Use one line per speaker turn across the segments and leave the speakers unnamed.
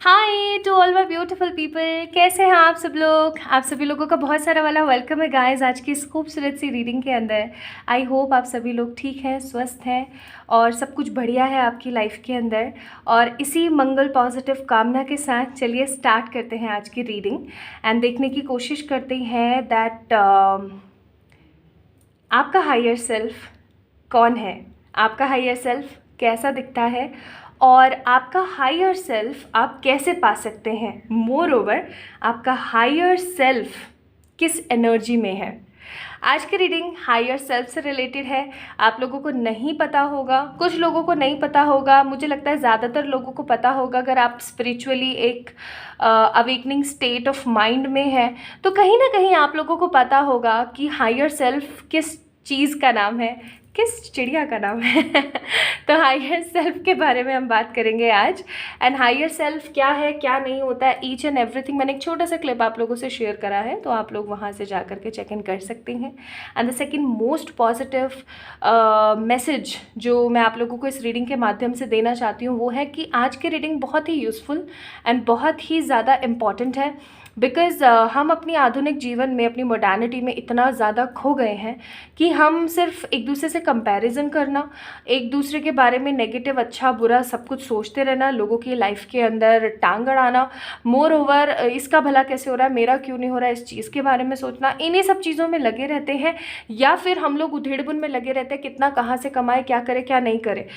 Hi to all my beautiful people, कैसे हैं आप सब लोग। आप सभी लोगों का बहुत सारा वाला वेलकम है गाइस आज की इस खूबसूरत सी रीडिंग के अंदर। आई होप आप सभी लोग ठीक हैं, स्वस्थ हैं और सब कुछ बढ़िया है आपकी लाइफ के अंदर। और इसी मंगल पॉजिटिव कामना के साथ चलिए स्टार्ट करते हैं आज की रीडिंग एंड देखने की कोशिश करते हैं दैट आपका हायर सेल्फ कौन है, आपका हायर सेल्फ कैसा दिखता है और आपका हायर सेल्फ आप कैसे पा सकते हैं। मोर ओवर आपका हायर सेल्फ किस एनर्जी में है। आज की रीडिंग हायर सेल्फ से रिलेटेड है। आप लोगों को नहीं पता होगा, कुछ लोगों को नहीं पता होगा, मुझे लगता है ज़्यादातर लोगों को पता होगा। अगर आप स्पिरिचुअली एक अवेकनिंग स्टेट ऑफ माइंड में है तो कहीं ना कहीं आप लोगों को पता होगा कि हायर सेल्फ किस चीज़ का नाम है, किस चिड़िया का नाम है। तो हायर सेल्फ के बारे में हम बात करेंगे आज। एंड हायर सेल्फ क्या है, क्या नहीं होता है, ईच एंड एवरीथिंग। मैंने एक छोटा सा क्लिप आप लोगों से शेयर करा है, तो आप लोग वहाँ से जा करके चेक इन कर सकते हैं। And the second most positive message जो मैं आप लोगों को इस रीडिंग के माध्यम से देना चाहती हूँ वो है कि आज की रीडिंग बहुत ही यूज़फुल एंड बहुत ही ज़्यादा इम्पॉर्टेंट है। बिकॉज़ हम अपनी आधुनिक जीवन में, अपनी मॉडर्निटी में इतना ज़्यादा खो गए हैं कि हम सिर्फ एक दूसरे से कंपैरिजन करना, एक दूसरे के बारे में नेगेटिव, अच्छा बुरा सब कुछ सोचते रहना, लोगों की लाइफ के अंदर टांग अड़ाना, मोर ओवर इसका भला कैसे हो रहा है, मेरा क्यों नहीं हो रहा है, इस चीज़ के बारे में सोचना, इन्हीं सब चीज़ों में लगे रहते हैं। या फिर हम लोग उधेड़बुन में लगे रहते हैं, कितना कहाँ से कमाए, क्या करे क्या नहीं करे।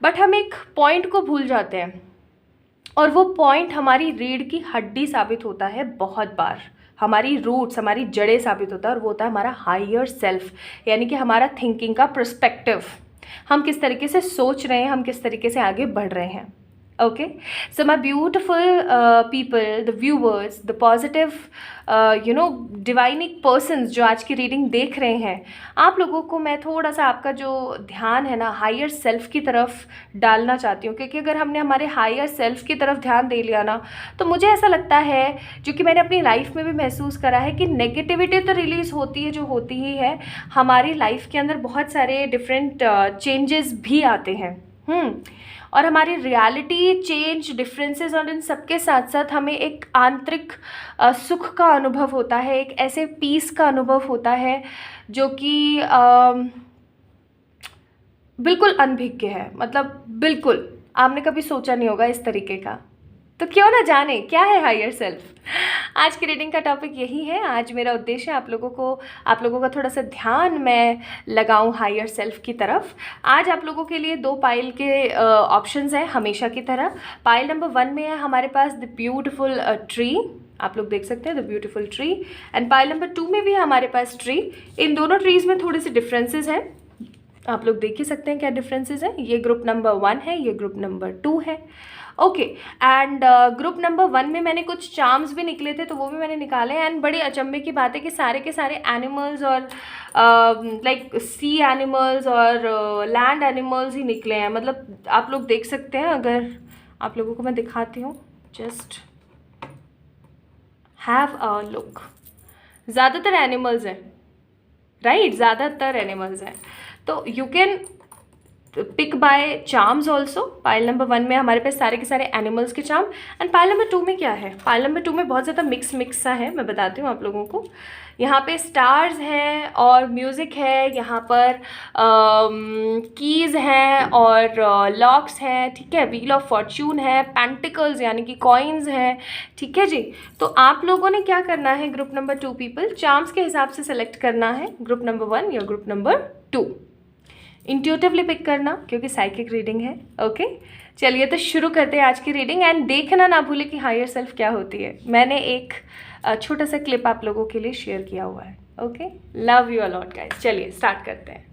बट हम एक पॉइंट को भूल जाते हैं और वो पॉइंट हमारी रीढ़ की हड्डी साबित होता है बहुत बार, हमारी रूट्स, हमारी जड़ें साबित होता है। और वो होता है हमारा हायर सेल्फ, यानी कि हमारा थिंकिंग का पर्सपेक्टिव। हम किस तरीके से सोच रहे हैं, हम किस तरीके से आगे बढ़ रहे हैं। Okay, so my beautiful people, the viewers, the positive divinic persons जो आज की रीडिंग देख रहे हैं, आप लोगों को मैं थोड़ा सा आपका जो ध्यान है ना हायर सेल्फ की तरफ डालना चाहती हूँ। क्योंकि अगर हमने हमारे हायर सेल्फ की तरफ ध्यान दे लिया ना, तो मुझे ऐसा लगता है, जो कि मैंने अपनी लाइफ में भी महसूस करा है, कि नेगेटिविटी तो रिलीज़ होती है, जो होती ही है, हमारी लाइफ के अंदर बहुत सारे डिफरेंट चेंजेस भी आते हैं। और हमारी रियलिटी चेंज, डिफरेंसेस, और इन सबके साथ साथ हमें एक आंतरिक सुख का अनुभव होता है, एक ऐसे पीस का अनुभव होता है जो कि बिल्कुल अनभिज्ञ है। मतलब बिल्कुल आपने कभी सोचा नहीं होगा इस तरीके का। तो क्यों ना जाने क्या है हायर सेल्फ। आज की रीडिंग का टॉपिक यही है। आज मेरा उद्देश्य आप लोगों का थोड़ा सा ध्यान मैं लगाऊं हायर सेल्फ की तरफ। आज आप लोगों के लिए दो पाइल के ऑप्शंस हैं हमेशा की तरह। पाइल नंबर 1 में है हमारे पास द ब्यूटिफुल ट्री, आप लोग देख सकते हैं the beautiful tree. And pile number 2 में भी है हमारे पास ट्री। इन दोनों ट्रीज़ में थोड़े से डिफरेंसेस हैं, आप लोग देख ही सकते हैं क्या डिफरेंसेस हैं। ये ग्रुप नंबर 1 है, ये ग्रुप नंबर 2 है। ओके, एंड ग्रुप नंबर 1 में मैंने कुछ चार्म्स भी निकले थे, तो वो भी मैंने निकाले। एंड बड़ी अचंभे की बात है कि सारे के सारे एनिमल्स और लाइक सी एनिमल्स और लैंड एनिमल्स ही निकले हैं। मतलब आप लोग देख सकते हैं, अगर आप लोगों को मैं दिखाती हूँ, जस्ट हैव अ लुक। ज़्यादातर एनिमल्स हैं, राइट, ज़्यादातर एनिमल्स हैं। तो you can pick by charms also. Pile number 1 में हमारे पास सारे के सारे एनिमल्स के चार्म। एंड पाइल नंबर 2 में क्या है, पाइल नंबर 2 में बहुत ज़्यादा मिक्स सा है, मैं बताती हूँ आप लोगों को। यहाँ पे स्टार्स हैं और म्यूज़िक है, यहाँ पर कीज़ हैं और लॉक्स हैं, ठीक है, व्हील ऑफ फॉर्च्यून है, पेंटिकल्स यानी कि कॉइन्स हैं, ठीक है जी। तो आप लोगों ने क्या करना है, ग्रुप नंबर 2 पीपल, चार्म्स के हिसाब से सेलेक्ट करना है ग्रुप नंबर 1 या ग्रुप नंबर 2। इंट्यूटिवली पिक करना, क्योंकि साइकिक रीडिंग है। ओके, चलिए तो शुरू करते हैं आज की रीडिंग। एंड देखना ना भूले कि हायर सेल्फ क्या होती है। मैंने एक छोटा सा क्लिप आप लोगों के लिए शेयर किया हुआ है। Okay, love you a lot guys. चलिए स्टार्ट करते हैं।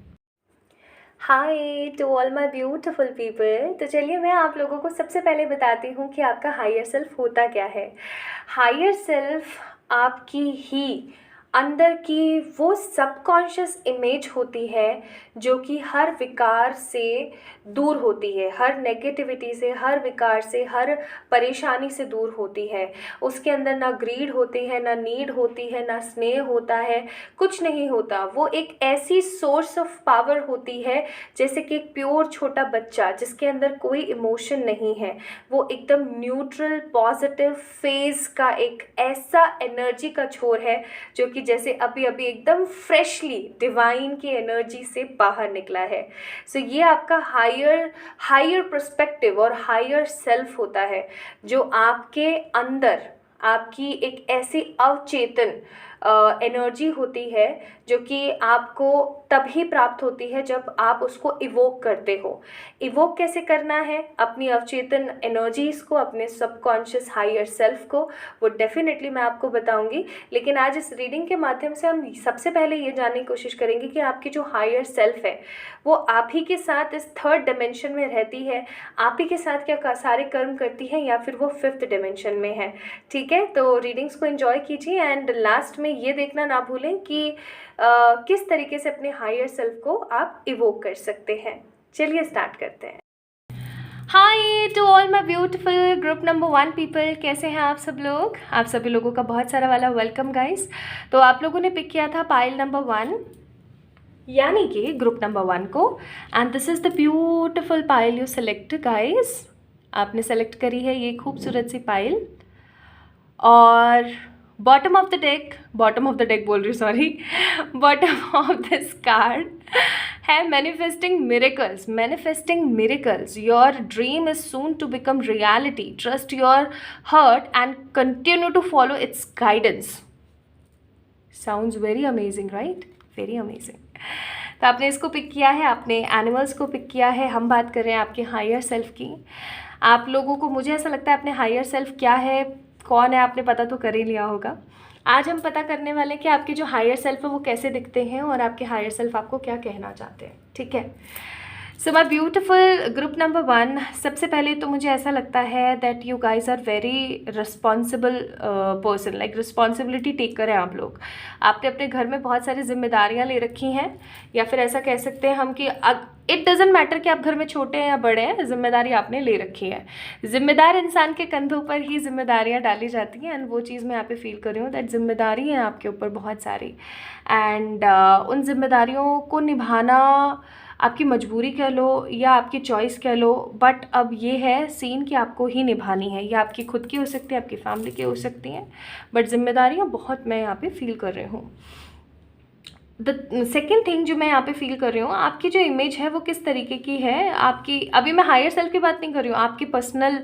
Hi to all my beautiful people. तो चलिए मैं आप लोगों को सबसे पहले बताती हूँ कि आपका हायर सेल्फ होता क्या है। हायर सेल्फ आपकी ही अंदर की वो सबकॉन्शियस इमेज होती है जो कि हर विकार से दूर होती है, हर नेगेटिविटी से, हर विकार से, हर परेशानी से दूर होती है। उसके अंदर ना ग्रीड होती है, ना नीड होती है, ना स्नेह होता है, कुछ नहीं होता। वो एक ऐसी सोर्स ऑफ पावर होती है जैसे कि एक प्योर छोटा बच्चा जिसके अंदर कोई इमोशन नहीं है। वो एकदम न्यूट्रल पॉजिटिव फेज का एक ऐसा एनर्जी का छोर है जो कि जैसे अभी अभी एकदम फ्रेशली डिवाइन की एनर्जी से बाहर निकला है। सो ये आपका हायर पर्सपेक्टिव और हायर सेल्फ होता है जो आपके अंदर आपकी एक ऐसी अवचेतन एनर्जी होती है जो कि आपको तभी प्राप्त होती है जब आप उसको इवोक करते हो। इवोक कैसे करना है अपनी अवचेतन एनर्जीज़ को, अपने सबकॉन्शियस हायर सेल्फ को, वो डेफिनेटली मैं आपको बताऊंगी। लेकिन आज इस रीडिंग के माध्यम से हम सबसे पहले ये जानने की कोशिश करेंगे कि आपकी जो हायर सेल्फ है वो आप ही के साथ इस थर्ड डिमेंशन में रहती है, आप ही के साथ क्या सारे कर्म करती है, या फिर वो फिफ्थ डिमेंशन में है। ठीक है, तो रीडिंग्स को एंजॉय कीजिए एंड लास्ट में ये देखना ना भूलें कि किस तरीके से अपने हायर सेल्फ को आप इवोक कर सकते हैं। चलिए स्टार्ट करते हैं। Hi to all my beautiful group number 1 people, कैसे हैं आप सब लोग? आप सभी लोगों का बहुत सारा वाला वेलकम गाइस। तो आप लोगों ने पिक किया था पाइल नंबर 1 यानी कि ग्रुप नंबर 1 को, and this is the beautiful pile you select guys. आपने सेलेक्ट करी है ये खूबसूरत सी पाइल, और बॉटम ऑफ द डेक बोल रही, sorry, bottom of this card है manifesting miracles. Your dream is soon to become reality, trust your heart and continue to follow its guidance. Sounds very amazing right, very amazing. तो आपने इसको pick किया है, आपने animals को pick किया है। हम बात कर रहे हैं आपके हायर सेल्फ की। आप लोगों को, मुझे ऐसा लगता है अपने हायर सेल्फ क्या है, कौन है, आपने पता तो कर ही लिया होगा। आज हम पता करने वाले हैं कि आपके जो हायर सेल्फ है वो कैसे दिखते हैं और आपके हायर सेल्फ आपको क्या कहना चाहते हैं। ठीक है, so my beautiful group number 1, सबसे पहले तो मुझे ऐसा लगता है that you guys are very responsible person, like responsibility taker हैं आप लोग। आपने अपने घर में बहुत सारी जिम्मेदारियां ले रखी हैं, या फिर ऐसा कह सकते हैं हम कि इट डजेंट मैटर कि आप घर में छोटे हैं या बड़े हैं, जिम्मेदारी आपने ले रखी है। जिम्मेदार इंसान के कंधों पर ही जिम्मेदारियां डाली जाती हैं, एंड वो चीज़ मैं यहाँ पे फील कर रही हूँ दैट जिम्मेदारी है आपके ऊपर बहुत सारी, एंड उन जिम्मेदारियों को निभाना आपकी मजबूरी कह लो या आपकी चॉइस कह लो, बट अब ये है सीन कि आपको ही निभानी है। ये आपकी खुद की हो सकती है, आपकी फैमिली की हो सकती हैं, बट जिम्मेदारियाँ बहुत मैं यहाँ पे फील कर रही हूँ। द सेकेंड थिंग जो मैं यहाँ पे फील कर रही हूँ, आपकी जो इमेज है वो किस तरीके की है आपकी। अभी मैं हायर सेल्फ की बात नहीं कर रही हूँ, आपकी पर्सनल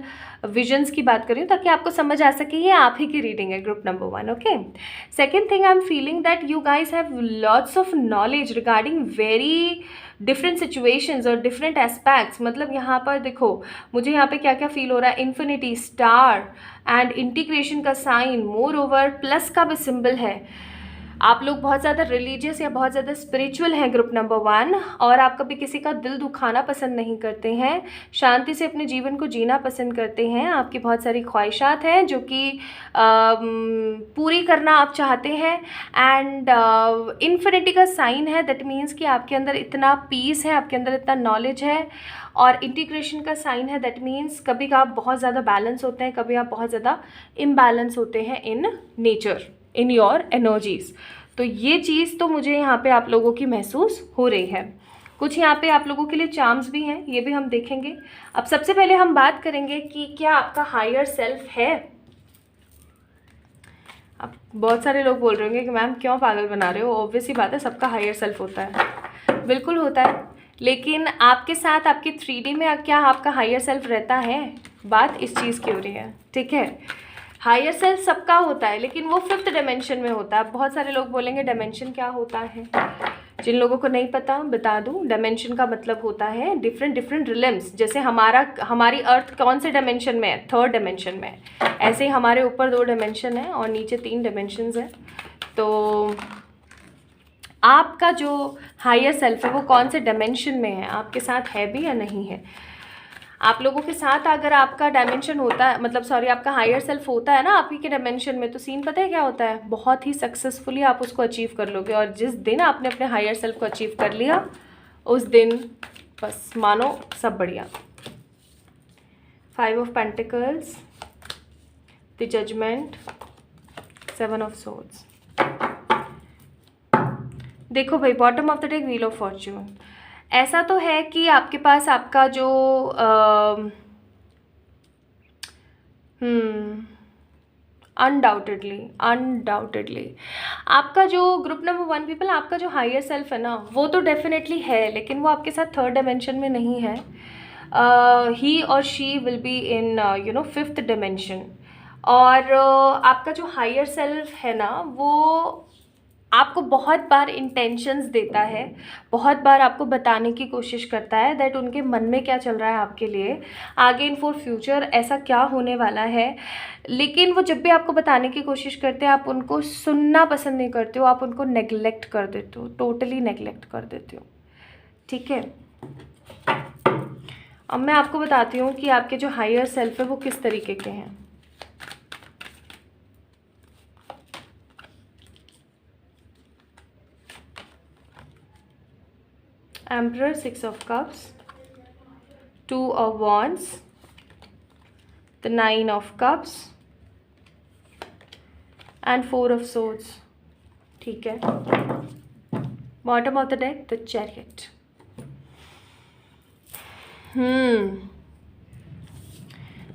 विजन्स की बात कर रही हूँ, ताकि आपको समझ आ सके ये आप ही की रीडिंग है group number 1। Okay, second thing I am feeling that you guys have lots of knowledge regarding very different situations और डिफरेंट एस्पेक्ट्स। मतलब यहाँ पर देखो मुझे यहाँ पे क्या क्या फील हो रहा है, इन्फिनिटी, स्टार एंड इंटीग्रेशन का साइन, मोर ओवर प्लस का भी सिंबल है। आप लोग बहुत ज़्यादा रिलीजियस या बहुत ज़्यादा स्पिरिचुअल हैं ग्रुप नंबर 1, और आप कभी किसी का दिल दुखाना पसंद नहीं करते हैं, शांति से अपने जीवन को जीना पसंद करते हैं। आपकी बहुत सारी ख्वाहिशात हैं जो कि पूरी करना आप चाहते हैं, एंड इन्फिनिटी का साइन है, दैट मीन्स कि आपके अंदर इतना पीस है, आपके अंदर इतना नॉलेज है, और इंटीग्रेशन का साइन है, दैट मीन्स कभी आप बहुत ज़्यादा बैलेंस होते हैं, कभी आप बहुत ज़्यादा इम्बैलेंस होते हैं in nature, in your energies. तो ये चीज़ तो मुझे यहाँ पे आप लोगों की महसूस हो रही है। कुछ यहाँ पे आप लोगों के लिए चार्म्स भी हैं, ये भी हम देखेंगे। अब सबसे पहले हम बात करेंगे कि क्या आपका हायर सेल्फ है। अब बहुत सारे लोग बोल रहे होंगे कि मैम क्यों पागल बना रहे हो, ऑब्वियस ही बात है सबका हायर सेल्फ होता है, बिल्कुल होता है, लेकिन आपके साथ आपके 3D में क्या आपका हायर सेल्फ रहता है, बात इस चीज़ की हो रही है। ठीक है, हायर सेल्फ सबका होता है, लेकिन वो 5th डायमेंशन में होता है। बहुत सारे लोग बोलेंगे डायमेंशन क्या होता है, जिन लोगों को नहीं पता बता दूं, डायमेंशन का मतलब होता है डिफरेंट रिलम्स। जैसे हमारी अर्थ कौन से डायमेंशन में है, 3rd डायमेंशन में, ऐसे ही हमारे ऊपर 2 डायमेंशन है और नीचे 3 डायमेंशंस है। तो आपका जो हायर सेल्फ है वो कौन से डायमेंशन में है, आपके साथ है भी या नहीं है। आप लोगों के साथ अगर आपका डायमेंशन होता है, मतलब सॉरी आपका हायर सेल्फ होता है ना आप ही के डायमेंशन में, तो सीन पता है क्या होता है, बहुत ही सक्सेसफुली आप उसको अचीव कर लोगे। और जिस दिन आपने अपने हायर सेल्फ को अचीव कर लिया उस दिन बस मानो सब बढ़िया। 5 of pentacles, the judgment, 7 of swords. देखो भाई, bottom of the deck wheel of fortune. ऐसा तो है कि आपके पास आपका जो अनडाउटेडली आपका जो ग्रुप नंबर 1 पीपल, आपका जो हायर सेल्फ है ना वो तो डेफिनेटली है, लेकिन वो आपके साथ 3rd डायमेंशन में नहीं है। ही और she will be in 5th dimension. और आपका जो हायर सेल्फ है ना वो आपको बहुत बार इंटेंशंस देता है, बहुत बार आपको बताने की कोशिश करता है दैट उनके मन में क्या चल रहा है आपके लिए, आगे इन फॉर फ्यूचर ऐसा क्या होने वाला है। लेकिन वो जब भी आपको बताने की कोशिश करते हैं आप उनको सुनना पसंद नहीं करते हो, आप उनको नेग्लेक्ट कर देते हो, टोटली नेग्लेक्ट कर देते हो। ठीक है, अब मैं आपको बताती हूँ कि आपके जो हायर सेल्फ है वो किस तरीके के हैं। Emperor, 6 of Cups, 2 of Wands, the 9 of Cups and 4 of Swords। ठीक है, bottom of the deck the chariot.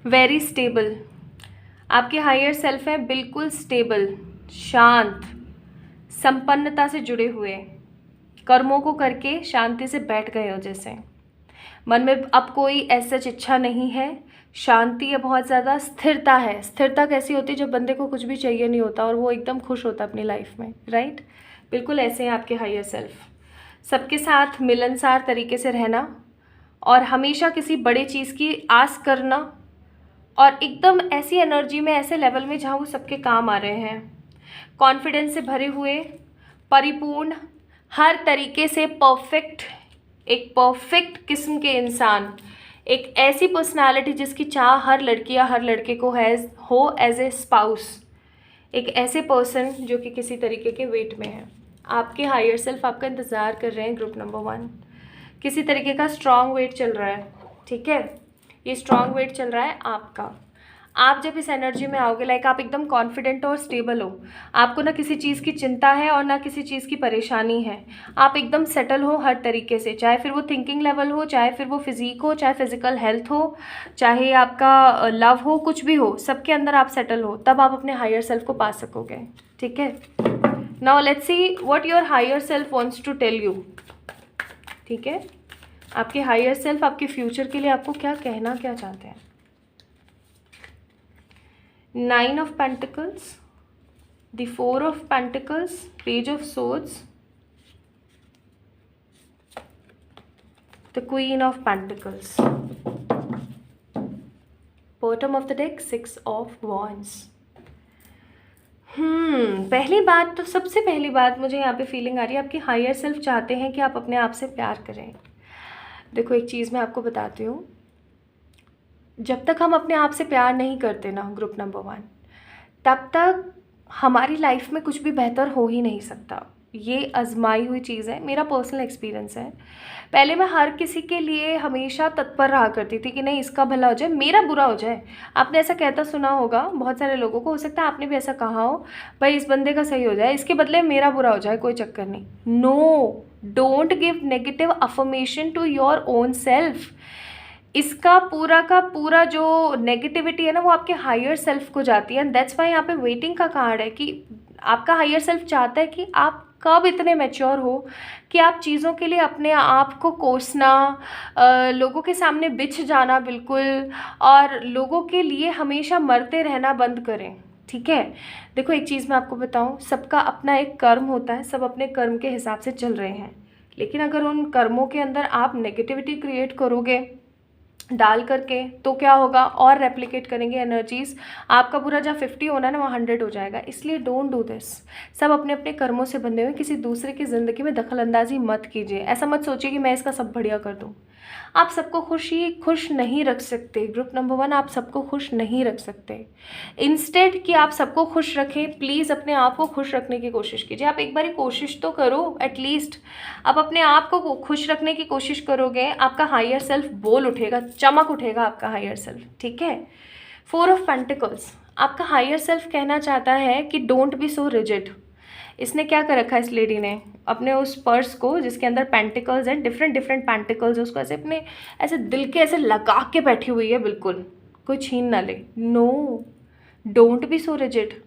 Very stable आपके हायर सेल्फ है, बिल्कुल स्टेबल, शांत, संपन्नता से जुड़े हुए, कर्मों को करके शांति से बैठ गए हो जैसे। मन में अब कोई ऐसा इच्छा नहीं है, शांति है, बहुत ज़्यादा स्थिरता है। स्थिरता कैसी होती है, जब बंदे को कुछ भी चाहिए नहीं होता और वो एकदम खुश होता है अपनी लाइफ में, राइट। बिल्कुल ऐसे हैं आपके हायर सेल्फ। सबके साथ मिलनसार तरीके से रहना और हमेशा किसी बड़े चीज़ की आस करना, और एकदम ऐसी एनर्जी में, ऐसे लेवल में जहाँ वो सबके काम आ रहे हैं। कॉन्फिडेंस से भरे हुए, परिपूर्ण, हर तरीके से परफेक्ट, एक परफेक्ट किस्म के इंसान, एक ऐसी पर्सनालिटी जिसकी चाह हर लड़की या हर लड़के को हो एज ए स्पाउस। एक ऐसे पर्सन जो कि किसी तरीके के वेट में है। आपके हायर सेल्फ आपका इंतज़ार कर रहे हैं ग्रुप नंबर 1। किसी तरीके का स्ट्रॉन्ग वेट चल रहा है, ठीक है। ये स्ट्रॉन्ग वेट चल रहा है आपका। आप जब इस एनर्जी में आओगे, लाइक आप एकदम कॉन्फिडेंट और स्टेबल हो, आपको ना किसी चीज़ की चिंता है और ना किसी चीज़ की परेशानी है, आप एकदम सेटल हो हर तरीके से, चाहे फिर वो थिंकिंग लेवल हो, चाहे फिर वो फिजिक हो, चाहे फिजिकल हेल्थ हो, चाहे आपका लव हो, कुछ भी हो, सबके अंदर आप सेटल हो, तब आप अपने हायर सेल्फ को पा सकोगे। ठीक है, now let's see what your higher self wants to tell you. ठीक है, आपके हायर सेल्फ आपके फ्यूचर के लिए आपको क्या कहना, क्या चाहते हैं। 9 of Pentacles, the 4 of Pentacles, Page of Swords, the Queen of Pentacles, bottom of the deck 6 of Wands। पहली बात तो, सबसे पहली बात मुझे यहाँ पे फीलिंग आ रही है, आपके हायर सेल्फ चाहते हैं कि आप अपने आप से प्यार करें। देखो एक चीज़ मैं आपको बताती हूँ, जब तक हम अपने आप से प्यार नहीं करते ना ग्रुप नंबर 1, तब तक हमारी लाइफ में कुछ भी बेहतर हो ही नहीं सकता। ये आजमाई हुई चीज़ है, मेरा पर्सनल एक्सपीरियंस है। पहले मैं हर किसी के लिए हमेशा तत्पर रहा करती थी कि नहीं इसका भला हो जाए, मेरा बुरा हो जाए। आपने ऐसा कहता सुना होगा बहुत सारे लोगों को, हो सकता है आपने भी ऐसा कहा हो, भाई इस बंदे का सही हो जाए, इसके बदले मेरा बुरा हो जाए, कोई चक्कर नहीं। No, don't give negative affirmation to your own self. इसका पूरा का पूरा जो नेगेटिविटी है ना वो आपके हायर सेल्फ को जाती है। एंड दैट्स वाई यहाँ पे वेटिंग का कार्ड है कि आपका हायर सेल्फ चाहता है कि आप कब इतने मैच्योर हो कि आप चीज़ों के लिए अपने आप को कोसना, लोगों के सामने बिछ जाना बिल्कुल, और लोगों के लिए हमेशा मरते रहना बंद करें। ठीक है, देखो एक चीज़ मैं आपको बताऊं, सबका अपना एक कर्म होता है, सब अपने कर्म के हिसाब से चल रहे हैं। लेकिन अगर उन कर्मों के अंदर आप नेगेटिविटी क्रिएट करोगे डाल करके, तो क्या होगा, और रेप्लिकेट करेंगे एनर्जीज। आपका पूरा जहाँ 50 होना है ना वहाँ 100 हो जाएगा। इसलिए डोंट डू दिस। सब अपने अपने कर्मों से बंधे हुए, किसी दूसरे की ज़िंदगी में दखल अंदाजी मत कीजिए। ऐसा मत सोचिए कि मैं इसका सब बढ़िया कर दूँ। आप सबको खुश नहीं रख सकते। ग्रुप नंबर 1, आप सबको खुश नहीं रख सकते। इंस्टेड कि आप सबको खुश रखें, प्लीज़ अपने आप को खुश रखने की कोशिश कीजिए। आप एक बारी कोशिश तो करो एटलीस्ट। आप अपने आप को खुश रखने की कोशिश करोगे, आपका हायर सेल्फ बोल उठेगा, चमक उठेगा आपका हायर सेल्फ, ठीक है। 4 ऑफ पेंटिकल्स, आपका हायर सेल्फ कहना चाहता है कि डोंट बी सो रिजिड। इसने क्या कर रखा है इस लेडी ने, अपने उस पर्स को जिसके अंदर पेंटिकल्स हैं, डिफरेंट पेंटिकल्स, उसको ऐसे अपने ऐसे दिल के ऐसे लगा के बैठी हुई है, बिल्कुल कोई छीन ना ले। No, don't be so rigid.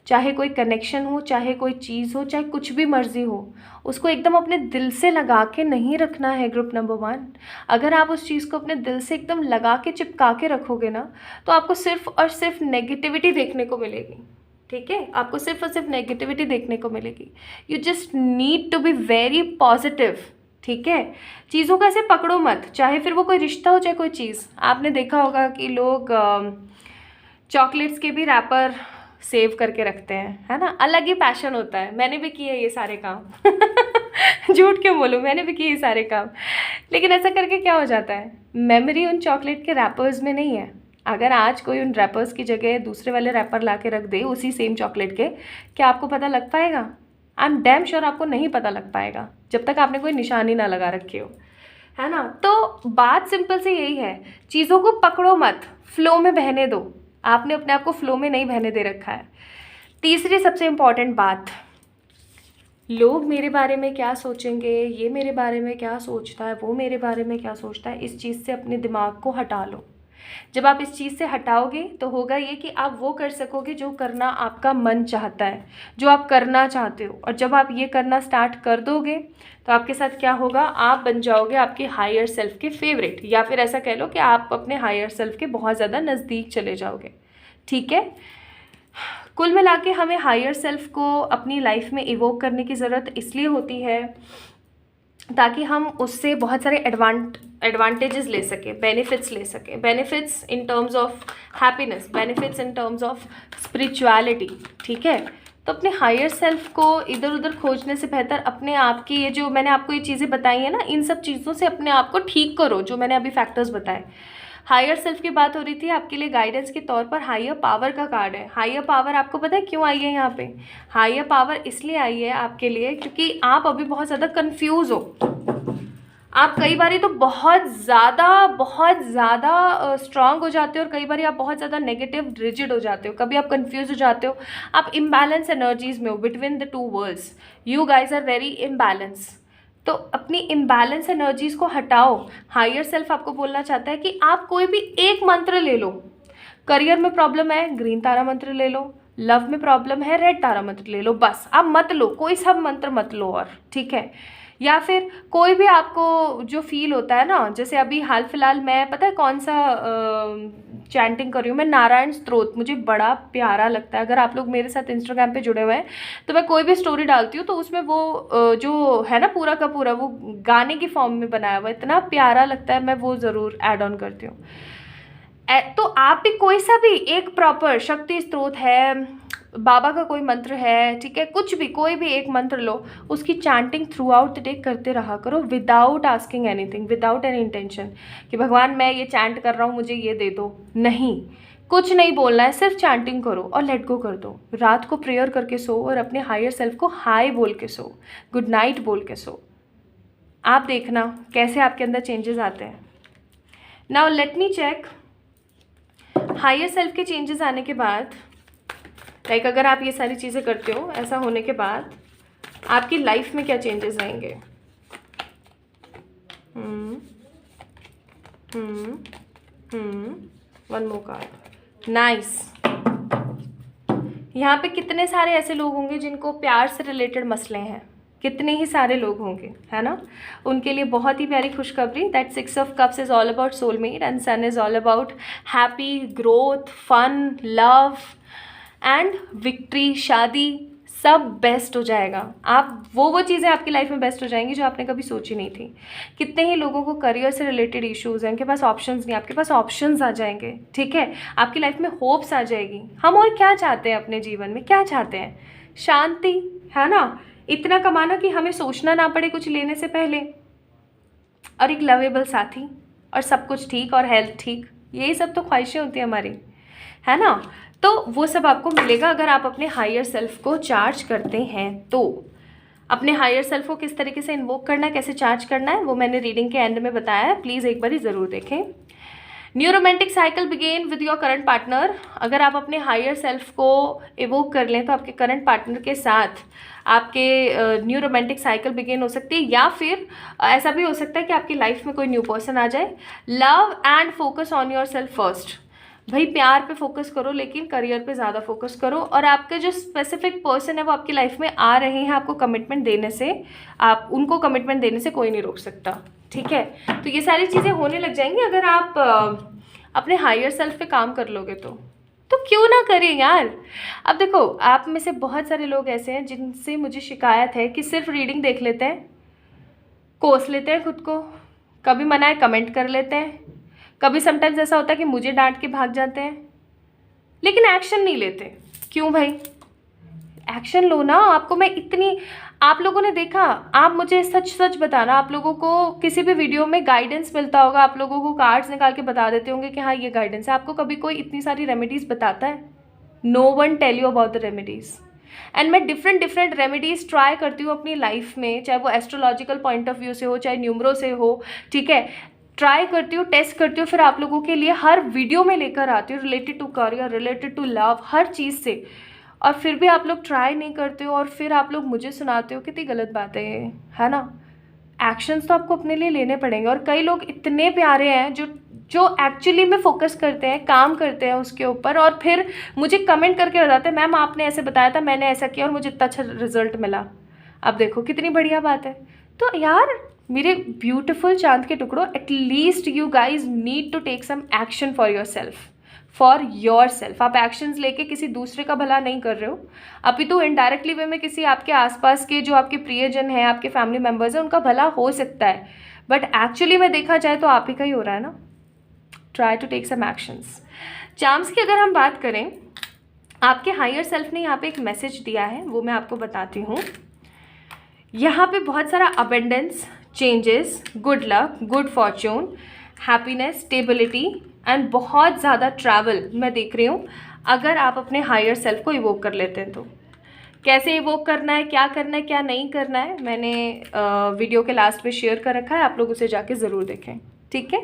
चाहे कोई कनेक्शन हो, चाहे कोई चीज़ हो, चाहे कुछ भी मर्जी हो, उसको एकदम अपने दिल से लगा के नहीं रखना है। ग्रुप नंबर 1, अगर आप उस चीज़ को अपने दिल से एकदम लगा के चिपका के रखोगे ना, तो आपको सिर्फ और सिर्फ नेगेटिविटी देखने को मिलेगी, ठीक है। आपको सिर्फ और सिर्फ नेगेटिविटी देखने को मिलेगी। You just need to be very positive, ठीक है। चीज़ों को ऐसे पकड़ो मत, चाहे फिर वो कोई रिश्ता हो चाहे कोई चीज़। आपने देखा होगा कि लोग चॉकलेट्स के भी रैपर सेव करके रखते हैं, है ना, अलग ही पैशन होता है। मैंने भी किए ये सारे काम झूठ क्यों बोलूँ, मैंने भी किए ये सारे काम। लेकिन ऐसा करके क्या हो जाता है, मेमोरी उन चॉकलेट के रैपर्स में नहीं है। अगर आज कोई उन रैपर्स की जगह दूसरे वाले रैपर ला के रख दे उसी सेम चॉकलेट के, क्या आपको पता लग पाएगा? आई एम डैम श्योर आपको नहीं पता लग पाएगा, जब तक आपने कोई निशानी ना लगा रखी हो, है ना। तो बात सिंपल से यही है, चीज़ों को पकड़ो मत, फ्लो में बहने दो। आपने अपने आप को फ्लो में नहीं बहने दे रखा है। तीसरी सबसे इम्पॉर्टेंट बात, लोग मेरे बारे में क्या सोचेंगे, ये मेरे बारे में क्या सोचता है, वो मेरे बारे में क्या सोचता है, इस चीज़ से अपने दिमाग को हटा लो। जब आप इस चीज़ से हटाओगे तो होगा ये कि आप वो कर सकोगे जो करना आपका मन चाहता है, जो आप करना चाहते हो। और जब आप ये करना स्टार्ट कर दोगे तो आपके साथ क्या होगा, आप बन जाओगे आपके हायर सेल्फ के फेवरेट, या फिर ऐसा कह लो कि आप अपने हायर सेल्फ के बहुत ज़्यादा नज़दीक चले जाओगे, ठीक है। कुल मिला के हमें हायर सेल्फ को अपनी लाइफ में इवोक करने की ज़रूरत इसलिए होती है ताकि हम उससे बहुत सारे एडवांटेजेस ले सकें, बेनिफिट्स ले सकें। Benefits in terms of happiness, benefits in terms of spirituality, ठीक है। तो अपने हायर सेल्फ को इधर उधर खोजने से बेहतर अपने आप की, ये जो मैंने आपको ये चीज़ें बताई हैं ना, इन सब चीज़ों से अपने आप को ठीक करो, जो मैंने अभी फैक्टर्स बताए। हायर सेल्फ की बात हो रही थी, आपके लिए गाइडेंस के तौर पर हायर पावर का कार्ड है। हायर पावर आपको पता है क्यों आई है यहाँ पे? हायर पावर इसलिए आई है आपके लिए क्योंकि आप अभी बहुत ज़्यादा कंफ्यूज हो। आप कई बारी तो बहुत ज़्यादा स्ट्रांग हो जाते हो, और कई बारी आप बहुत ज़्यादा नेगेटिव रिजिड हो जाते हो। कभी आप कंफ्यूज हो जाते हो, आप इम्बैलेंस एनर्जीज में हो between the 2 worlds. You guys are very imbalance. तो अपनी इम्बैलेंस एनर्जीज को हटाओ। हायर सेल्फ आपको बोलना चाहता है कि आप कोई भी एक मंत्र ले लो। करियर में प्रॉब्लम है, ग्रीन तारा मंत्र ले लो। लव में प्रॉब्लम है, रेड तारा मंत्र ले लो। बस आप मत लो, कोई सब मंत्र मत लो, और ठीक है। या फिर कोई भी आपको जो फील होता है ना, जैसे अभी हाल फिलहाल मैं पता है कौन सा चैंटिंग कर रही हूँ मैं, नारायण स्तोत्र। मुझे बड़ा प्यारा लगता है। अगर आप लोग मेरे साथ इंस्टाग्राम पे जुड़े हुए हैं तो मैं कोई भी स्टोरी डालती हूँ तो उसमें वो जो है ना पूरा का पूरा वो गाने की फॉर्म में बनाया हुआ, इतना प्यारा लगता है, मैं वो ज़रूर ऐड ऑन करती हूँ। तो आप भी कोई सा भी एक प्रॉपर शक्ति स्त्रोत है, बाबा का कोई मंत्र है, ठीक है, कुछ भी कोई भी एक मंत्र लो, उसकी chanting through out the day करते रहा करो, without asking anything, without any intention कि भगवान मैं ये चैंट कर रहा हूँ मुझे ये दे दो। नहीं, कुछ नहीं बोलना है, सिर्फ चैंटिंग करो और लेट गो कर दो। रात को प्रेयर करके सो और अपने हायर सेल्फ को हाई बोल के सो, गुड नाइट बोल के सो। आप देखना कैसे आपके अंदर चेंजेस आते हैं। Now let me check higher self के चेंजेस आने के बाद, लाइक अगर आप ये सारी चीज़ें करते हो, ऐसा होने के बाद आपकी लाइफ में क्या चेंजेस आएंगे। One more card, nice. यहाँ पे कितने सारे ऐसे लोग होंगे जिनको प्यार से रिलेटेड मसले हैं, कितने ही सारे लोग होंगे, है ना। उनके लिए बहुत ही प्यारी खुशखबरी, that 6 of cups is all about soulmate and sun is all about happy growth, fun, love and victory. शादी सब बेस्ट हो जाएगा। आप वो चीज़ें आपकी लाइफ में बेस्ट हो जाएंगी जो आपने कभी सोची नहीं थी। कितने ही लोगों को करियर से रिलेटेड इश्यूज़ हैं, उनके पास ऑप्शंस नहीं, आपके पास ऑप्शंस आ जाएंगे, ठीक है। आपकी लाइफ में होप्स आ जाएगी। हम और क्या चाहते हैं अपने जीवन में, क्या चाहते हैं? शांति, है ना, इतना कमाना कि हमें सोचना ना पड़े कुछ लेने से पहले, और एक लवेबल साथी और सब कुछ ठीक और हेल्थ ठीक, यही सब तो ख्वाहिशें होती हैं हमारी, है ना। तो वो सब आपको मिलेगा अगर आप अपने हायर सेल्फ को चार्ज करते हैं। तो अपने हायर सेल्फ को किस तरीके से इन्वोक करना है, कैसे चार्ज करना है, वो मैंने रीडिंग के एंड में बताया है, प्लीज़ एक बार ही ज़रूर देखें। New romantic cycle begin with your current partner. अगर आप अपने हायर सेल्फ को इवोक कर लें तो आपके करंट पार्टनर के साथ आपके न्यू रोमांटिक साइकिल बिगेन हो सकती है, या फिर ऐसा भी हो सकता है कि आपकी लाइफ में कोई न्यू पर्सन आ जाए। Love and focus on your self first. भाई प्यार पे फोकस करो लेकिन करियर पे ज़्यादा फोकस करो, और आपके जो स्पेसिफिक पर्सन है वो आपकी लाइफ में आ रहे हैं आपको कमिटमेंट देने से, आप उनको कमिटमेंट देने से कोई नहीं रोक सकता, ठीक है। तो ये सारी चीज़ें होने लग जाएंगी अगर आप अपने हायर सेल्फ पे काम कर लोगे तो क्यों ना करें यार। अब देखो, आप में से बहुत सारे लोग ऐसे हैं जिनसे मुझे शिकायत है कि सिर्फ रीडिंग देख लेते हैं, कोस लेते हैं खुद को, कभी मना है कमेंट कर लेते हैं, कभी समटाइम्स ऐसा होता है कि मुझे डांट के भाग जाते हैं, लेकिन एक्शन नहीं लेते। क्यों भाई, एक्शन लो ना। आपको मैं इतनी, आप लोगों ने देखा, आप मुझे सच सच बताना, आप लोगों को किसी भी वीडियो में गाइडेंस मिलता होगा, आप लोगों को कार्ड्स निकाल के बता देते होंगे कि हाँ ये गाइडेंस है। आपको कभी कोई इतनी सारी रेमेडीज़ बताता है? No one tell you about the remedies. And मैं डिफरेंट रेमेडीज़ ट्राई करती हूँ अपनी लाइफ में, चाहे वो एस्ट्रोलॉजिकल पॉइंट ऑफ व्यू से हो, चाहे न्यूमरो से हो, ठीक है। ट्राई करती हूँ, टेस्ट करती हूँ, फिर आप लोगों के लिए हर वीडियो में लेकर आती हूँ, related to career, related to love, हर चीज़ से। और फिर भी आप लोग ट्राई नहीं करते हो, और फिर आप लोग मुझे सुनाते हो, कितनी गलत बात है ये, है ना। एक्शंस तो आपको अपने लिए लेने पड़ेंगे। और कई लोग इतने प्यारे हैं जो एक्चुअली में फोकस करते हैं, काम करते हैं उसके ऊपर, और फिर मुझे कमेंट करके बताते हैं मैम आपने ऐसे बताया था, मैंने ऐसा किया और मुझे इतना अच्छा रिजल्ट मिला। अब देखो कितनी बढ़िया बात है। तो यार मेरे ब्यूटीफुल चांद के टुकड़ों, at least you guys need to take some action for yourself, for yourself. आप एक्शंस लेके किसी दूसरे का भला नहीं कर रहे हो, अभी तो इनडायरेक्टली वे में किसी आपके आसपास के जो आपके प्रियजन हैं, आपके फैमिली मेम्बर्स हैं, उनका भला हो सकता है, बट एक्चुअली में देखा जाए तो आप ही का ही हो रहा है ना। Try to take some actions. Charms की अगर हम बात करें, आपके हायर सेल्फ ने यहाँ पे एक मैसेज दिया है, वो मैं आपको बताती हूँ। यहाँ पे बहुत सारा abundance, changes, good luck, good Fortune, happiness, stability and बहुत ज़्यादा ट्रैवल मैं देख रही हूँ अगर आप अपने हायर सेल्फ को इवोक कर लेते हैं तो। कैसे इवोक करना है, क्या करना है, क्या नहीं करना है, मैंने वीडियो के लास्ट में शेयर कर रखा है, आप लोग उसे जाके ज़रूर देखें, ठीक है।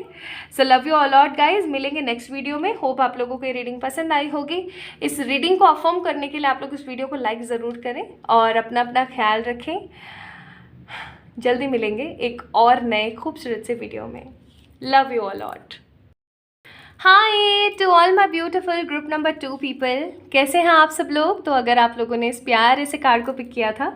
So love you all lot guys, मिलेंगे नेक्स्ट वीडियो में। होप आप लोगों को ये रीडिंग पसंद आई होगी। इस रीडिंग को अफर्म करने के लिए आप लोग इस वीडियो को लाइक ज़रूर करें और अपना ख्याल रखें। जल्दी मिलेंगे एक और नए खूबसूरत से वीडियो में। Love you all lot. Hi to all my beautiful group number 2 people, कैसे हैं आप सब लोग। तो अगर आप लोगों ने इस प्यारे से कार्ड को पिक किया था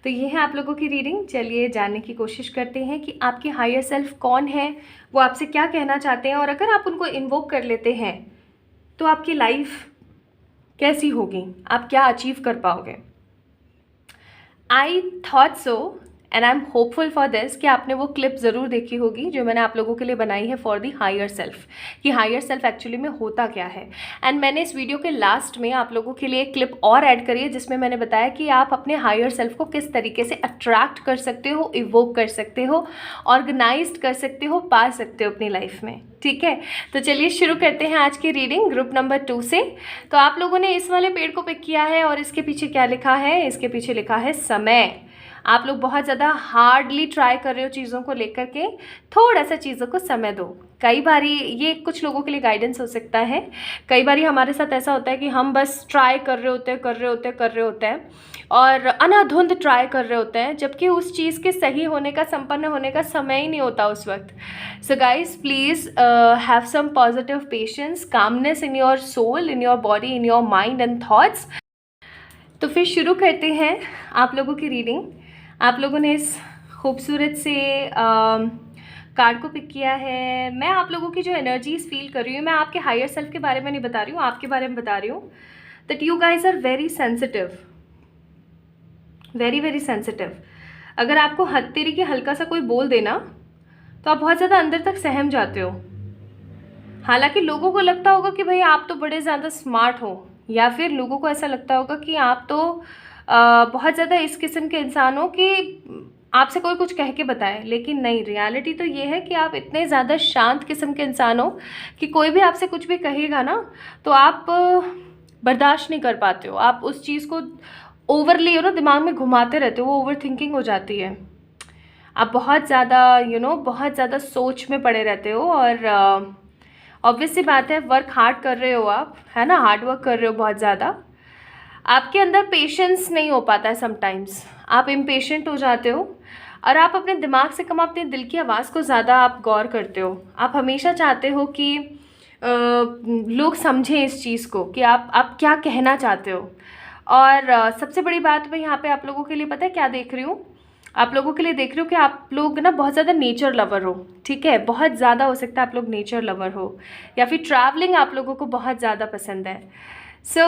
तो ये है आप लोगों की रीडिंग। चलिए जानने की कोशिश करते हैं कि आपके हायर सेल्फ कौन है, वो आपसे क्या कहना चाहते हैं, और अगर आप उनको इन्वोक कर लेते हैं तो आपकी लाइफ कैसी होगी, आप क्या अचीव कर पाओगे। I thought so and I am hopeful for this कि आपने वो क्लिप ज़रूर देखी होगी जो मैंने आप लोगों के लिए बनाई है फॉर दी हायर सेल्फ, कि हायर सेल्फ एक्चुअली में होता क्या है। एंड मैंने इस वीडियो के लास्ट में आप लोगों के लिए एक क्लिप और ऐड करी है जिसमें मैंने बताया कि आप अपने हायर सेल्फ को किस तरीके से अट्रैक्ट कर सकते हो, इवोक कर सकते हो, ऑर्गेनाइज कर सकते हो, पा सकते हो अपनी लाइफ में, ठीक है। तो चलिए शुरू करते हैं आज की रीडिंग ग्रुप नंबर 2 से। तो आप लोगों ने इस वाले पेड़ को पिक किया है और इसके पीछे क्या लिखा है, इसके पीछे लिखा है समय। आप लोग बहुत ज़्यादा हार्डली ट्राई कर रहे हो चीज़ों को लेकर के, थोड़ा सा चीज़ों को समय दो। कई बारी ये कुछ लोगों के लिए गाइडेंस हो सकता है, कई बारी हमारे साथ ऐसा होता है कि हम बस ट्राई कर रहे होते हैं और अनाधुंध ट्राई कर रहे होते हैं, जबकि उस चीज़ के सही होने का, संपन्न होने का समय ही नहीं होता उस वक्त। So guys please have some positive patience, calmness in your soul, in your body, in your mind and thoughts. तो फिर शुरू करते हैं आप लोगों की रीडिंग। आप लोगों ने इस खूबसूरत से कार्ड को पिक किया है। मैं आप लोगों की जो एनर्जीज फील कर रही हूँ, मैं आपके हायर सेल्फ के बारे में नहीं बता रही हूँ, आपके बारे में बता रही हूँ। That you guys are very sensitive, very very sensitive. अगर आपको हत्तेरी के हल्का सा कोई बोल देना तो आप बहुत ज़्यादा अंदर तक सहम जाते हो। हालांकि लोगों को लगता होगा कि भाई आप तो बड़े ज़्यादा स्मार्ट हो, या फिर लोगों को ऐसा लगता होगा कि आप तो बहुत ज़्यादा इस किस्म के इंसान हो कि आपसे कोई कुछ कह के बताए, लेकिन नहीं, रियलिटी तो ये है कि आप इतने ज़्यादा शांत किस्म के इंसान हो कि कोई भी आपसे कुछ भी कहेगा ना तो आप बर्दाश्त नहीं कर पाते हो, आप उस चीज़ को ओवरली दिमाग में घुमाते रहते हो, वो ओवर थिंकिंग हो जाती है। आप बहुत ज़्यादा बहुत ज़्यादा सोच में पड़े रहते हो, और ऑब्वियस सी बात है, वर्क हार्ड कर रहे हो आप, है ना, हार्ड वर्क कर रहे हो बहुत ज़्यादा। आपके अंदर पेशेंस नहीं हो पाता है, समटाइम्स आप इम्पेशेंट हो जाते हो, और आप अपने दिमाग से कम अपने दिल की आवाज़ को ज़्यादा आप गौर करते हो। आप हमेशा चाहते हो कि लोग समझें इस चीज़ को कि आप क्या कहना चाहते हो। और सबसे बड़ी बात मैं यहाँ पे आप लोगों के लिए पता है क्या देख रही हूँ, आप लोगों के लिए देख रही हूँ कि आप लोग ना बहुत ज़्यादा नेचर लवर हो, ठीक है, बहुत ज़्यादा हो सकता है आप लोग नेचर लवर हो, या फिर ट्रैवलिंग आप लोगों को बहुत ज़्यादा पसंद है। So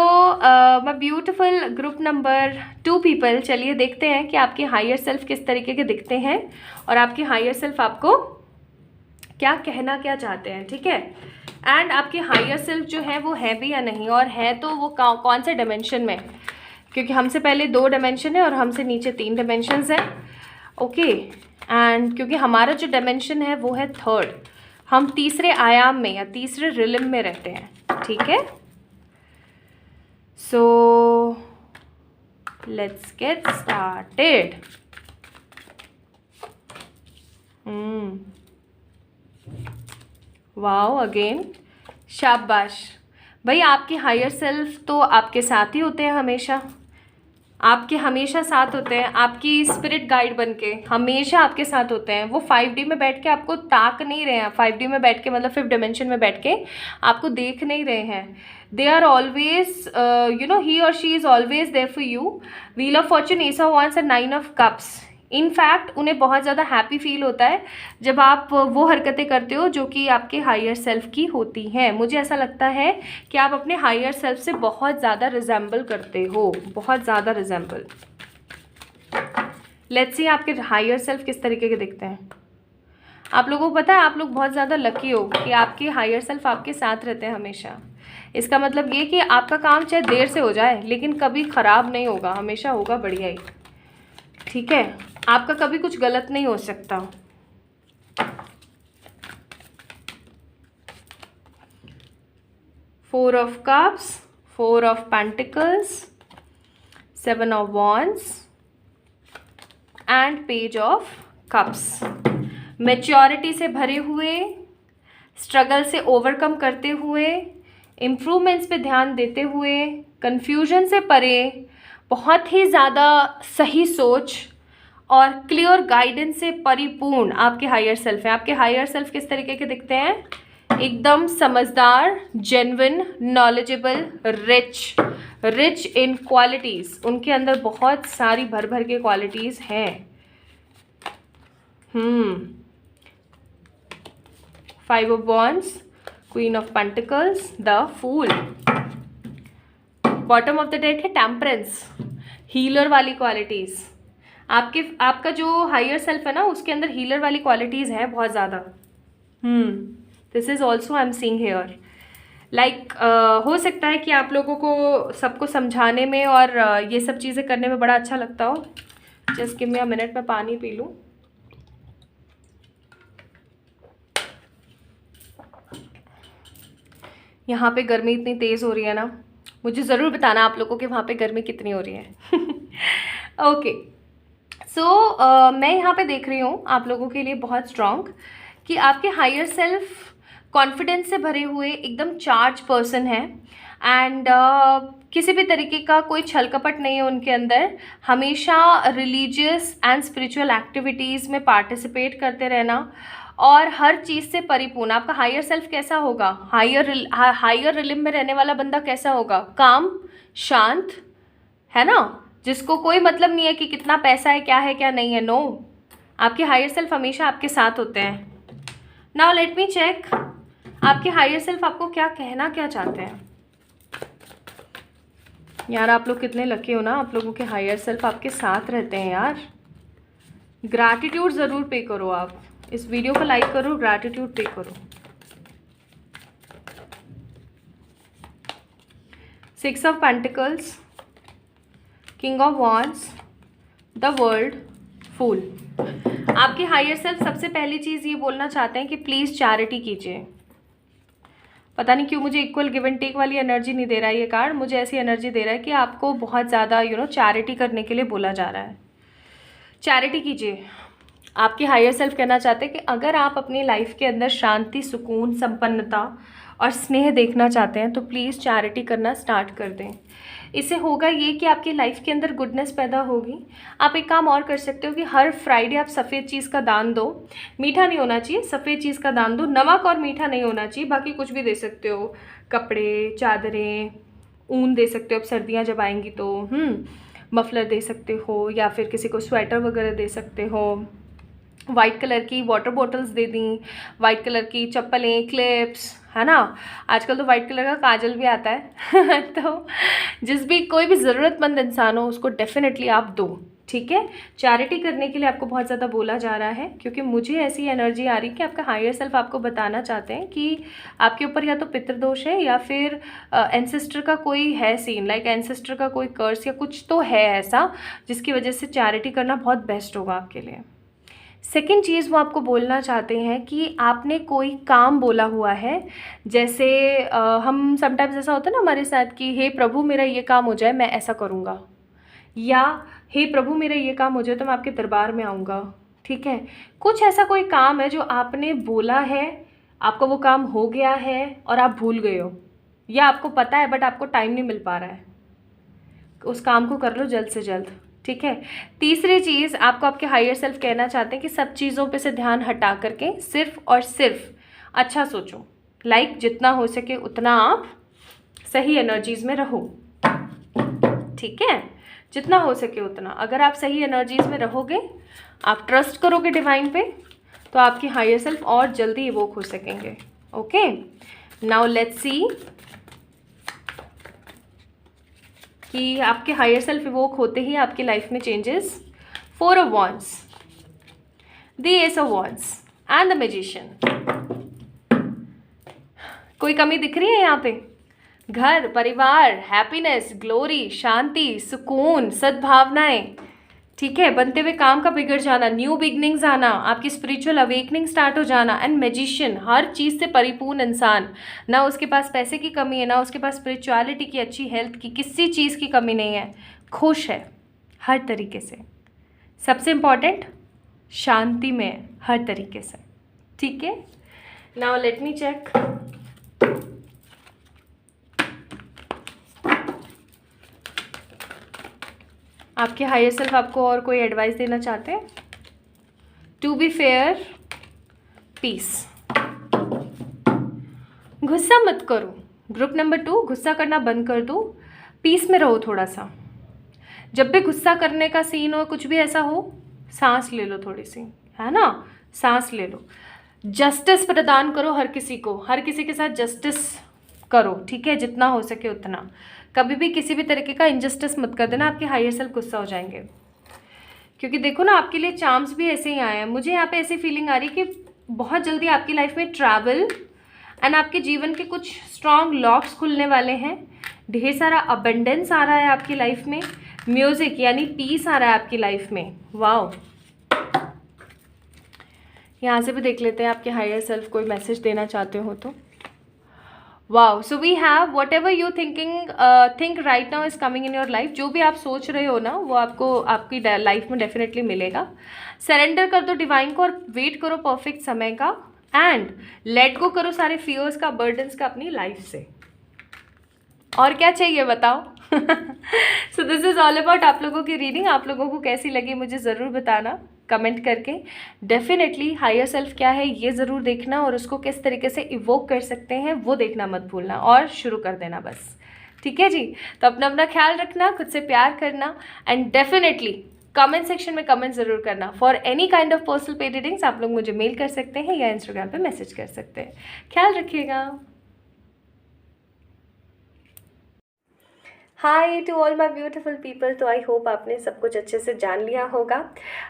my beautiful group number 2 people, चलिए देखते हैं कि आपके हायर सेल्फ किस तरीके के दिखते हैं और आपके हायर सेल्फ आपको क्या कहना क्या चाहते हैं, ठीक है। एंड आपके हायर सेल्फ जो है वो है भी या नहीं, और है तो वो कौन से डायमेंशन में, क्योंकि हमसे पहले 2 डायमेंशन है और हमसे नीचे 3 डायमेंशंस हैं, ओके। एंड क्योंकि हमारा जो डायमेंशन है वो है 3rd, हम तीसरे आयाम में या तीसरे रिलम में रहते हैं, ठीक है। So let's get started. Wow, again शाबाश भाई, आपके हायर सेल्फ तो आपके साथ ही होते हैं हमेशा, आपके हमेशा साथ होते हैं, आपकी स्पिरिट गाइड बन के हमेशा आपके साथ होते हैं। वो 5D में बैठ के आपको ताक नहीं रहे हैं, 5D में बैठ के मतलब 5th डायमेंशन में बैठ के आपको देख नहीं रहे हैं। दे आर ऑलवेज ही और she is always there for you. Wheel of fortune, ace of wands and 9 of cups. In fact उन्हें बहुत ज़्यादा हैप्पी फील होता है जब आप वो हरकतें करते हो जो कि आपके हायर सेल्फ की होती हैं। मुझे ऐसा लगता है कि आप अपने हायर सेल्फ से बहुत ज़्यादा रिजेंबल करते हो, बहुत ज़्यादा रिजेंबल। लेट्स सी आपके हायर सेल्फ किस तरीके के दिखते हैं। आप लोगों को पता है आप लोग बहुत ज़्यादा लकी हो कि आपके हायर सेल्फ आपके साथ रहते हैं हमेशा। इसका मतलब ये कि आपका काम चाहे देर से हो जाए लेकिन कभी ख़राब नहीं होगा, हमेशा होगा बढ़िया ही, ठीक है। आपका कभी कुछ गलत नहीं हो सकता। Four of Cups, 4 of Pentacles, 7 of Wands and Page of Cups। Maturity से भरे हुए, स्ट्रगल से ओवरकम करते हुए, इम्प्रूवमेंट्स पे ध्यान देते हुए, कन्फ्यूजन से परे, बहुत ही ज़्यादा सही सोच और क्लियर गाइडेंस से परिपूर्ण आपके हायर सेल्फ है। आपके हायर सेल्फ किस तरीके के दिखते हैं, एकदम समझदार, genuine, knowledgeable, rich in qualities. उनके अंदर बहुत सारी भर भर के क्वालिटीज़ हैं। 5 of Wands, Queen of Pentacles, The Fool। Bottom of the deck है टेम्परेंस, हीलर वाली क्वालिटीज़। आपका जो हायर सेल्फ है ना उसके अंदर हीलर वाली क्वालिटीज़ हैं बहुत ज़्यादा। This is also I am seeing here. Like हो सकता है कि आप लोगों को सबको समझाने में और ये सब चीज़ें करने में बड़ा अच्छा लगता हो। Just give me a minute, मैं पानी पी लूँ। यहाँ पे गर्मी इतनी तेज़ हो रही है ना, मुझे ज़रूर बताना आप लोगों के वहाँ पे गर्मी कितनी हो रही है। ओके, सो मैं यहाँ पे देख रही हूँ आप लोगों के लिए बहुत स्ट्रॉन्ग कि आपके हायर सेल्फ कॉन्फिडेंस से भरे हुए एकदम चार्ज पर्सन है। एंड किसी भी तरीके का कोई छल कपट नहीं है उनके अंदर। हमेशा रिलीजियस एंड स्पिरिचुअल एक्टिविटीज़ में पार्टिसिपेट करते रहना और हर चीज़ से परिपूर्ण। आपका हायर सेल्फ कैसा होगा, हायर रिलिम में रहने वाला बंदा कैसा होगा, काम, शांत, है ना, जिसको कोई मतलब नहीं है कि कितना पैसा है क्या नहीं है। नो, आपके हायर सेल्फ हमेशा आपके साथ होते हैं। नाउ लेट मी चेक आपके हायर सेल्फ आपको क्या कहना क्या चाहते हैं। यार आप लोग कितने लकी हो ना, आप लोगों के हायर सेल्फ आपके साथ रहते हैं यार। ग्रैटिट्यूड ज़रूर पे करो, आप इस वीडियो को लाइक करो, ग्रैटिट्यूड पे करो। 6 of Pentacles, King of Wands, The World, Fool। आपके हायर सेल्फ सबसे पहली चीज़ ये बोलना चाहते हैं कि प्लीज़ चैरिटी कीजिए। पता नहीं क्यों मुझे इक्वल गिव एंड टेक वाली एनर्जी नहीं दे रहा है ये कार्ड, मुझे ऐसी एनर्जी दे रहा है कि आपको बहुत ज़्यादा चैरिटी करने के लिए बोला जा रहा है। चैरिटी कीजिए। आपके हायर सेल्फ कहना चाहते हैं कि अगर आप अपनी लाइफ के अंदर शांति, सुकून, संपन्नता और स्नेह देखना चाहते हैं तो प्लीज़ चैरिटी करना स्टार्ट कर दें। इससे होगा ये कि आपकी लाइफ के अंदर गुडनेस पैदा होगी। आप एक काम और कर सकते हो कि हर फ्राइडे आप सफ़ेद चीज़ का दान दो। मीठा नहीं होना चाहिए, सफ़ेद चीज़ का दान दो। नमक और मीठा नहीं होना चाहिए, बाकी कुछ भी दे सकते हो। कपड़े, चादरें, ऊन दे सकते हो अब सर्दियाँ जब आएंगी तो। मफलर दे सकते हो या फिर किसी को स्वेटर वगैरह दे सकते हो। वाइट कलर की वाटर बॉटल्स दे दी, वाइट कलर की चप्पलें, क्लिप्स, है ना। आजकल तो वाइट कलर का काजल भी आता है तो कोई भी ज़रूरतमंद इंसान हो उसको डेफिनेटली आप दो, ठीक है। चैरिटी करने के लिए आपको बहुत ज़्यादा बोला जा रहा है, क्योंकि मुझे ऐसी एनर्जी आ रही है कि आपका हायर सेल्फ आपको बताना चाहते हैं कि आपके ऊपर या तो पितृदोष है या फिर एंसेस्टर का कोई है सीन, लाइक एंसेस्टर का कोई कर्स या कुछ तो है ऐसा, जिसकी वजह से चैरिटी करना बहुत बेस्ट होगा आपके लिए। सेकेंड चीज़ वो आपको बोलना चाहते हैं कि आपने कोई काम बोला हुआ है, जैसे हम समटाइम्स ऐसा होता है ना हमारे साथ कि हे प्रभु मेरा ये काम हो जाए मैं ऐसा करूँगा, या हे प्रभु मेरा ये काम हो जाए तो मैं आपके दरबार में आऊँगा, ठीक है। कुछ ऐसा कोई काम है जो आपने बोला है, आपका वो काम हो गया है और आप भूल गए हो, या आपको पता है बट आपको टाइम नहीं मिल पा रहा है, उस काम को कर लो जल्द से जल्द, ठीक है। तीसरी चीज़ आपको आपके हायर सेल्फ कहना चाहते हैं कि सब चीज़ों पे से ध्यान हटा करके सिर्फ और सिर्फ अच्छा सोचो, लाइक जितना हो सके उतना आप सही एनर्जीज़ में रहो, ठीक है। जितना हो सके उतना अगर आप सही एनर्जीज़ में रहोगे, आप ट्रस्ट करोगे डिवाइन पे, तो आपके हायर सेल्फ और जल्दी इवोक हो सकेंगे। ओके, नाउ लेट्स सी कि आपके हायर सेल्फ इवोक होते ही आपकी लाइफ में changes. 4 of Wands, the Ace of Wands and the Magician। कोई कमी दिख रही है यहाँ पे? घर, परिवार, हैप्पीनेस, ग्लोरी, शांति, सुकून, सद्भावनाएं, ठीक है। बनते हुए काम का बिगड़ जाना, न्यू बिगनिंग्स आना, आपकी स्पिरिचुअल अवेकनिंग स्टार्ट हो जाना, एंड मैजिशियन, हर चीज़ से परिपूर्ण इंसान। ना उसके पास पैसे की कमी है, ना उसके पास स्पिरिचुअलिटी की, अच्छी हेल्थ की, किसी चीज़ की कमी नहीं है, खुश है हर तरीके से। सबसे इम्पॉर्टेंट शांति में है हर तरीके से, ठीक है। Now let me check. आपके हायर सेल्फ आपको और कोई एडवाइस देना चाहते हैं? To be fair, peace. गुस्सा मत करो। ग्रुप नंबर 2, गुस्सा करना बंद कर दो, पीस में रहो थोड़ा सा। जब भी गुस्सा करने का सीन हो, कुछ भी ऐसा हो, सांस ले लो थोड़ी सी, है ना, सांस ले लो। जस्टिस प्रदान करो हर किसी को, हर किसी के साथ जस्टिस करो, ठीक है, जितना हो सके उतना। कभी भी किसी भी तरीके का इनजस्टिस मत कर देना, आपके हायर सेल्फ गुस्सा हो जाएंगे। क्योंकि देखो ना, आपके लिए चार्म्स भी ऐसे ही आए हैं। मुझे यहाँ पे ऐसी फीलिंग आ रही है कि बहुत जल्दी आपकी लाइफ में ट्रैवल एंड आपके जीवन के कुछ स्ट्रॉन्ग लॉक्स खुलने वाले हैं। ढेर सारा अबंडेंस आ रहा है आपकी लाइफ में। म्यूजिक यानी पीस आ रहा है आपकी लाइफ में। वाओ, यहाँ से भी देख लेते हैं आपके हायर सेल्फ कोई मैसेज देना चाहते हो तो। Wow, so we have whatever you think right now is coming in your life. जो भी आप सोच रहे हो ना, वो आपको आपकी लाइफ में डेफिनेटली मिलेगा। सरेंडर कर दो डिवाइन को और वेट करो परफेक्ट समय का, एंड लेट गो करो सारे फियर्स का, बर्डन्स का अपनी लाइफ से। और क्या चाहिए बताओ। So this is all about आप लोगों की रीडिंग। आप लोगों को कैसी लगी मुझे ज़रूर बताना कमेंट करके। डेफिनेटली हायर सेल्फ क्या है ये ज़रूर देखना, और उसको किस तरीके से इवोक कर सकते हैं वो देखना मत भूलना, और शुरू कर देना बस, ठीक है जी। तो अपना ख्याल रखना, खुद से प्यार करना, एंड डेफिनेटली कमेंट सेक्शन में कमेंट ज़रूर करना। For any kind of personal paid readings आप लोग मुझे मेल कर सकते हैं या इंस्टाग्राम पे मैसेज कर सकते हैं। ख्याल रखिएगा। Hi to all my beautiful people. तो आई होप आपने सब कुछ अच्छे से जान लिया होगा।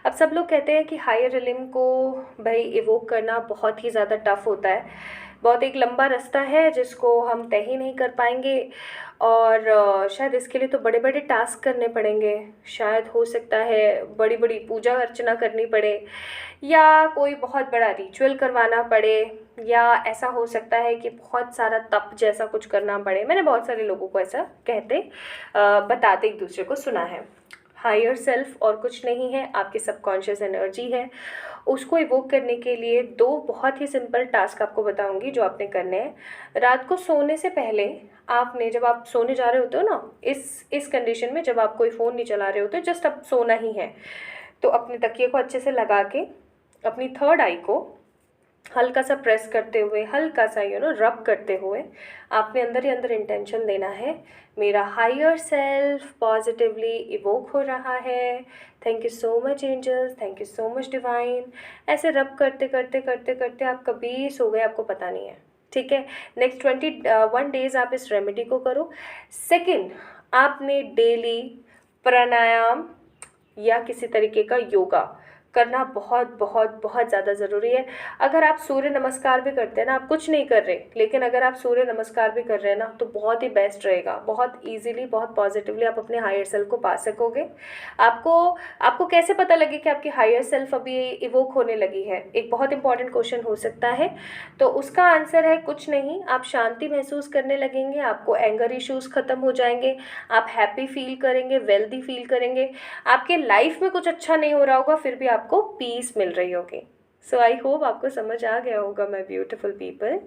अब सब लोग कहते हैं कि हायर रिलिम को भाई इवोक करना बहुत ही ज़्यादा टफ होता है, बहुत एक लंबा रास्ता है जिसको हम तय ही नहीं कर पाएंगे, और शायद इसके लिए तो बड़े बड़े टास्क करने पड़ेंगे। शायद हो सकता है बड़ी बड़ी पूजा अर्चना करनी पड़े, या कोई बहुत बड़ा रिचुअल करवाना पड़े, या ऐसा हो सकता है कि बहुत सारा तप जैसा कुछ करना पड़े। मैंने बहुत सारे लोगों को ऐसा कहते बताते एक दूसरे को सुना है। हायर सेल्फ और कुछ नहीं है, आपकी सबकॉन्शियस एनर्जी है। उसको इवोक करने के लिए दो बहुत ही सिंपल टास्क आपको बताऊंगी जो आपने करने हैं। रात को सोने से पहले आपने, जब आप सोने जा रहे होते हो ना, इस कंडीशन में जब आप कोई फ़ोन नहीं चला रहे होते, जस्ट अब सोना ही है, तो अपने तकिए को अच्छे से लगा के अपनी थर्ड आई को हल्का सा प्रेस करते हुए, हल्का सा रब करते हुए, आपने अंदर ही अंदर इंटेंशन देना है, मेरा हायर सेल्फ पॉजिटिवली इवोक हो रहा है, thank you so much angels, thank you so much divine. ऐसे रब करते करते करते करते आप कभी सो गए आपको पता नहीं है, ठीक है। नेक्स्ट 21 डेज़ आप इस रेमेडी को करो। सेकेंड, आपने डेली प्राणायाम या किसी तरीके का योगा करना बहुत बहुत बहुत ज़्यादा ज़रूरी है। अगर आप सूर्य नमस्कार भी करते हैं ना, आप कुछ नहीं कर रहे, लेकिन अगर आप सूर्य नमस्कार भी कर रहे हैं ना, तो बहुत ही बेस्ट रहेगा। बहुत इजीली, बहुत पॉजिटिवली आप अपने हायर सेल्फ को पा सकोगे। आपको कैसे पता लगे कि आपकी हायर सेल्फ अभी इवोक होने लगी है? एक बहुत इंपॉर्टेंट क्वेश्चन हो सकता है, तो उसका आंसर है कुछ नहीं, आप शांति महसूस करने लगेंगे, आपको एंगर इश्यूज़ ख़त्म हो जाएंगे, आप हैप्पी फील करेंगे, वेल्दी फील करेंगे, आपके लाइफ में कुछ अच्छा नहीं हो रहा होगा फिर भी आपको पीस मिल रही होगी। सो आई होप आपको समझ आ गया होगा माय ब्यूटीफुल पीपल।